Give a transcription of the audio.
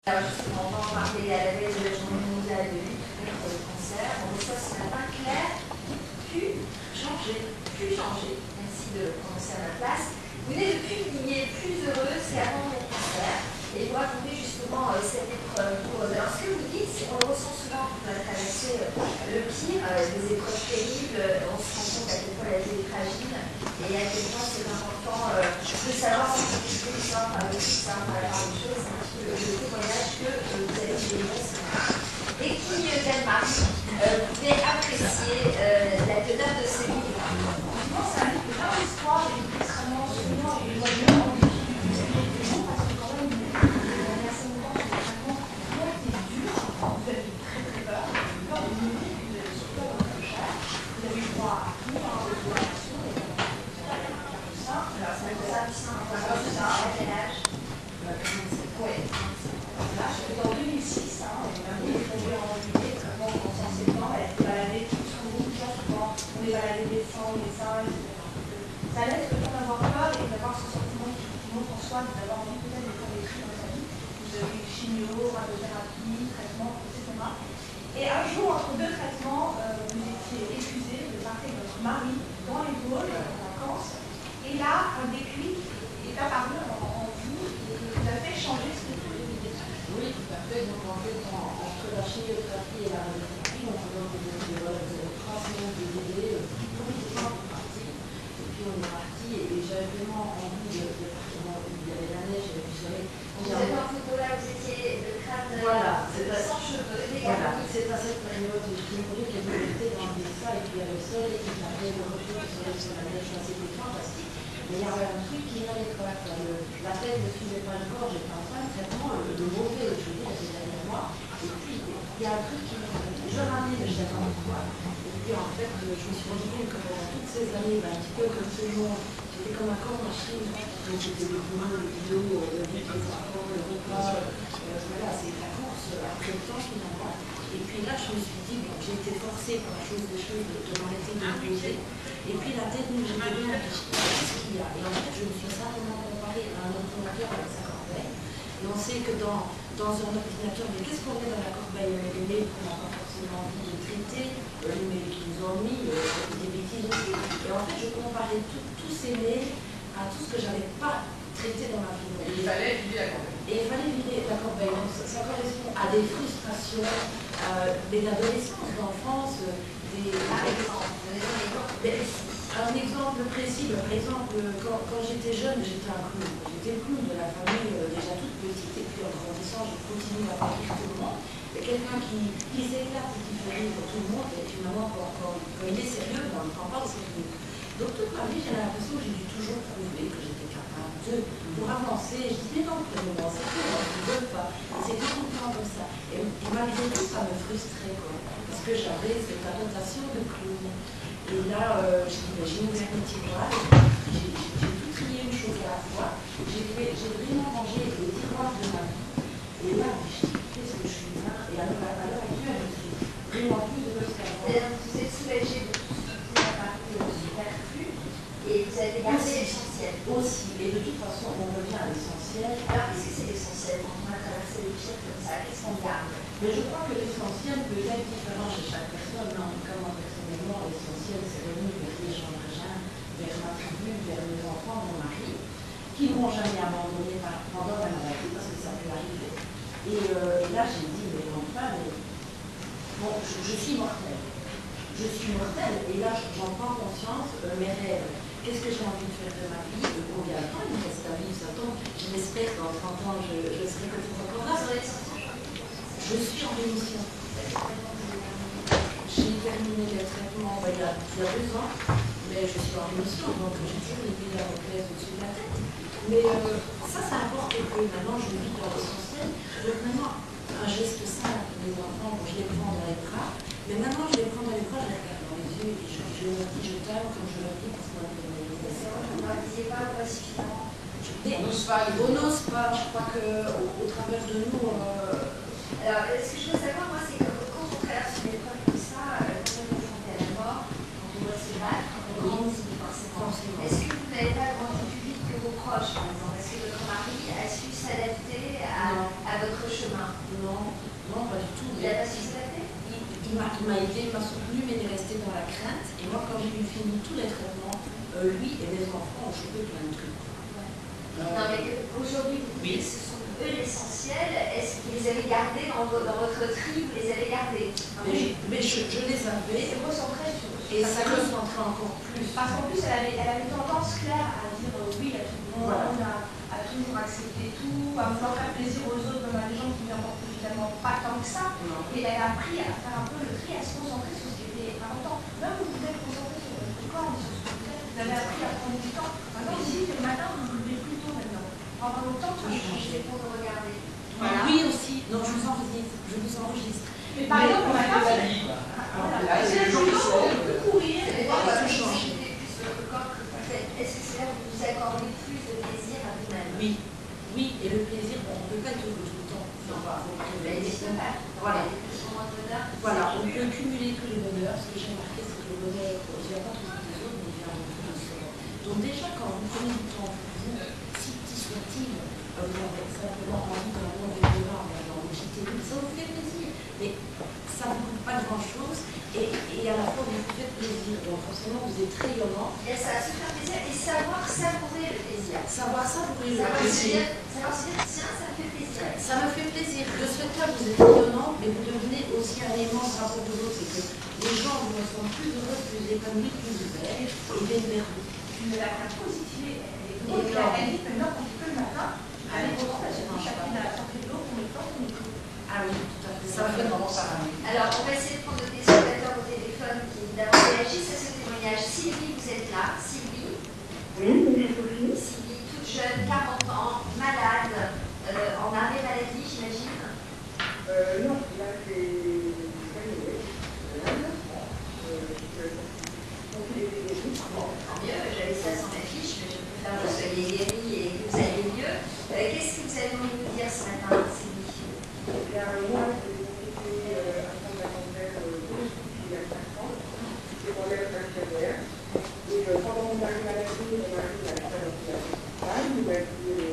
Alors justement, on va en parler à la veille de la journée mondiale de lutte contre le cancer. On reçoit ce matin Claire, pu changer. Merci de commencer à ma place. Vous venez de publier Plus heureuse qu'avant mon cancer. Et vous racontez justement cette épreuve douloureuse. Alors ce que vous dites, c'est qu'on le ressent souvent quand on a traversé le pire, des épreuves terribles. On se rend compte à quel point la vie est fragile et à quel point c'est important de savoir s'occuper de ça, par le tout ça, par la part des choses. C'est un petit peu le témoignage que vous avez délivré ce matin. Et qui mieux qu'Anne-Marie pouvait apprécier la teneur de ce livre. Moi, c'est un livre de grande histoire, et extrêmement souriant et joyeux. Parce que quand même, il y a assez longtemps, j'ai vraiment été dur. Vous avez très très peur. Peur de mourir, vous avez surtout peur de votre cher. Vous avez eu droit à tout, à l'opération, et tout ça. Alors, ça va être ça, à quel âge? Oui. Là, c'était en 2006, et ma mère est tombée en juillet, vraiment en septembre, elle était baladée tout ce qu'on dit, souvent, on est baladé des sangs, des seins, etc. Ça laisse le temps d'avoir peur et d'avoir ce sentiment qui monte en soi, d'avoir envie peut-être de faire des trucs dans sa vie. Vous avez eu chimio, radiothérapie, traitement, etc. Et un jour, entre deux traitements, vous étiez épuisé, vous partez avec votre mari dans les Vosges, en vacances, et là, un déclic est apparu en vous et vous a fait changer ce que vous voulez. Oui, tout à fait. Donc en fait, entre la chimiothérapie et la radiothérapie, on vous donne vous avez 3 semaines de délai, complètement parti. Et puis on est parti et j'avais vraiment envie de partir. Il y avait la neige, il y avait du soleil. Vous êtes en photo là, vous étiez le crâne voilà, sans cheveux. Voilà, c'est à cette période où je me disais qu'elle était dans ça et puis il y avait le soleil qui arrivait, le reflet du soleil sur la neige, c'était fantastique. Mais il y avait un truc qui n'allait pas. La tête ne suivait pas le corps, j'étais en train de traitement, de mauvais, je veux dire, c'était derrière moi. Et puis, il y a un truc qui m'a dit, je ramenais le chef en moi. Et puis, en fait, je me suis rendu compte que pendant toutes ces années, un petit peu comme tout le monde, j'étais comme un corps machine. Donc, c'était le boulot, le vidéo, le vide, les enfants, le repas. Voilà, c'est la course après le temps finalement. Et puis là, je me suis dit, bon, j'ai été forcée par la chose des choses de m'arrêter de me poser. Et puis la technique, j'ai donné un qu'est-ce qu'il y a. Et en fait, je me suis simplement comparée à un ordinateur avec sa corbeille. Et on sait que dans un ordinateur, mais qu'est-ce qu'on met dans la corbeille? Les mails qu'on n'a pas forcément envie de traiter, les mails qui nous ennuient, des bêtises aussi. Et en fait, je comparais tous ces mails à tout ce que je n'avais pas traité dans ma vie. Et il fallait vider la corbeille. Et il fallait vider la corbeille. Donc ça correspond à des frustrations, d'adolescence, d'enfance, un exemple précis, par exemple, quand j'étais jeune, j'étais un clown. J'étais le clown de la famille déjà toute petite, et puis en grandissant, j'ai continué à faire rire tout le monde. Et quelqu'un qui s'éclate et qui fait rire tout le monde, et finalement, quand il est sérieux, on ne prend pas au sérieux. Donc toute ma vie, j'ai l'impression que j'ai dû toujours prouver que j'étais capable pour avancer. Je dis, mais non, pour le moment, c'est tout, je ne veux pas. C'était tout le temps comme ça. Et malgré tout, ça me frustrait, quoi. Parce que j'avais cette adaptation de clown. Et là, j'ai ouvert une petite boîte, j'ai tout trié une chose à la fois, j'ai vraiment rangé les tiroirs de ma vie. Et là, je dis, qu'est-ce que je suis là? Et à l'heure actuelle, je suis vraiment plus heureuse qu'avant. Vous êtes soulagée de tout ce qui a paru superflu et vous avez gardé l'essentiel. Aussi, et de toute façon, on revient à l'essentiel. Alors, qu'est-ce que c'est l'essentiel quand on a traversé le pire comme ça? Qu'est-ce qu'on garde? Mais je crois que l'essentiel peut être différent chez chaque personne, mais en tout cas, moi, personnellement, l'essentiel, c'est revenir vers les gens vers ma tribu, vers mes enfants, mon mari, qui ne m'ont jamais abandonné pendant la maladie, parce que ça peut arriver. Et là, j'ai dit, mais enfin, bon, je suis mortelle. Je suis mortelle, et là, j'en prends conscience, mes rêves. Qu'est-ce que j'ai envie de faire de ma vie? Combien de temps il me reste à vivre? Ça tombe. Je l'espère qu'en 30 ans, je serai peut-être encore là. Je suis en rémission. J'ai terminé les traitements il y a 2 ans, mais je suis en rémission, donc j'ai toujours une vie au-dessus de la tête. Mais ça importe peu. Maintenant, je vis dans l'essentiel. Donc maintenant, un geste simple pour les enfants, je les prends dans les bras, mais maintenant, je les prends dans les bras, je les regarde dans les yeux et je leur dis, je t'aime comme je leur dis parce qu'on a fait mes Vous ne disiez pas suffisamment. On n'ose pas. On n'ose pas, je crois qu'au travers de nous. Alors, ce que je veux savoir, moi, c'est que quand on traverse une épreuve comme ça, quand on est confronté à la mort, quand on doit se battre, quand on grandit forcément, est-ce que vous n'avez pas grandi plus vite que vos proches, par exemple? Est-ce que votre mari a su s'adapter à votre chemin? chemin? Non, non, pas du tout. Il a pas su s'adapter? Il m'a aidé, il m'a soutenu, mais il est resté dans la crainte. Et moi, quand j'ai eu fini tous les traitements, lui et mes enfants ont chopé plein de trucs. Non, mais aujourd'hui, vous dites que ce sont eux l'essentiel. Est-ce que vous les avez gardés dans votre tri? Vous les avez gardés? Mais je les avais. Et c'est recentré sur. Et ça me concentrait encore plus. Parce qu'en plus, elle avait tendance claire à dire oui à tout le monde, Voilà. à toujours accepter tout, à vouloir faire plaisir aux autres, même à des gens qui lui apportent finalement pas tant que ça. Non. Et elle a appris à faire un peu le tri, à se concentrer sur ce qui était important. Même vous vous êtes concentré sur votre corps, mais sur ce que vous faites. Vous avez appris à prendre du temps. Maintenant, ici, le matin, vous vous levez plus tôt maintenant. Pendant longtemps, ça a changé. Pour le regarder. Voilà. Oui aussi. Non, je vous enregistre. Mais par exemple, le matin, la vie, quoi. Là, c'est c'est le le jour jour où on peut courir. Et pas est-ce tout que changer. vous plus votre corps que vous faites? Est-ce que c'est là où vous vous accordez plus de plaisir à vous-même? Oui, oui, et le plaisir, bon, on ne peut pas être heureux tout le temps. Voilà. Voilà, on peut cumuler tous les bonheurs. Ce que j'ai remarqué, c'est que le bonheur ne vient pas toujours des autres, mais il vient de tout soi. Donc déjà, quand vous prenez du temps pour vous, si petit soit-il, vous avez simplement envie d'un bon restaurant, dans le JT, ça vous fait plaisir. Mais ça ne vous coûte pas grand-chose et à la fois vous vous faites plaisir. Donc forcément, vous êtes rayonnant. Il y a ça, se faire plaisir et savoir savourer le plaisir. Savoir savourer le Savoir se plaisir. dire, tiens, ça me fait plaisir. Ça me fait plaisir. De ce fait-là, vous êtes rayonnant, mais vous devenez aussi un aimant par rapport aux autres. C'est que les gens vous sont plus heureux, plus épanouis, plus ouverts, et viennent vers vous. Mais la crainte positive, elle dit maintenant, quand tu peux le matin, allez, on va chacune à la sortie de l'eau, on est temps, on est tout. Ah oui, tout à fait. Ça fait vraiment ça. Alors, on va essayer de prendre des spectateurs au téléphone qui évidemment réagissent à ce témoignage. Sylvie, vous êtes là. Sylvie. Oui, Sophie. Sylvie, toute jeune, 40 ans, malade, en arrêt maladie, j'imagine. Non, là c'est terminé. Bon, tant mieux, j'avais ça sur ma fiche, mais je préfère que vous soyez guéri et que vous alliez mieux. Qu'est-ce que vous avez envie de nous dire ce matin, Sylvie? Moi, j'ai été un centre d'accueil il y a 5 ans. J'étais moi-même fonctionnaire. Et pendant mon arrêt maladie, mon mari m'a fait un hôpital. Il m'a dit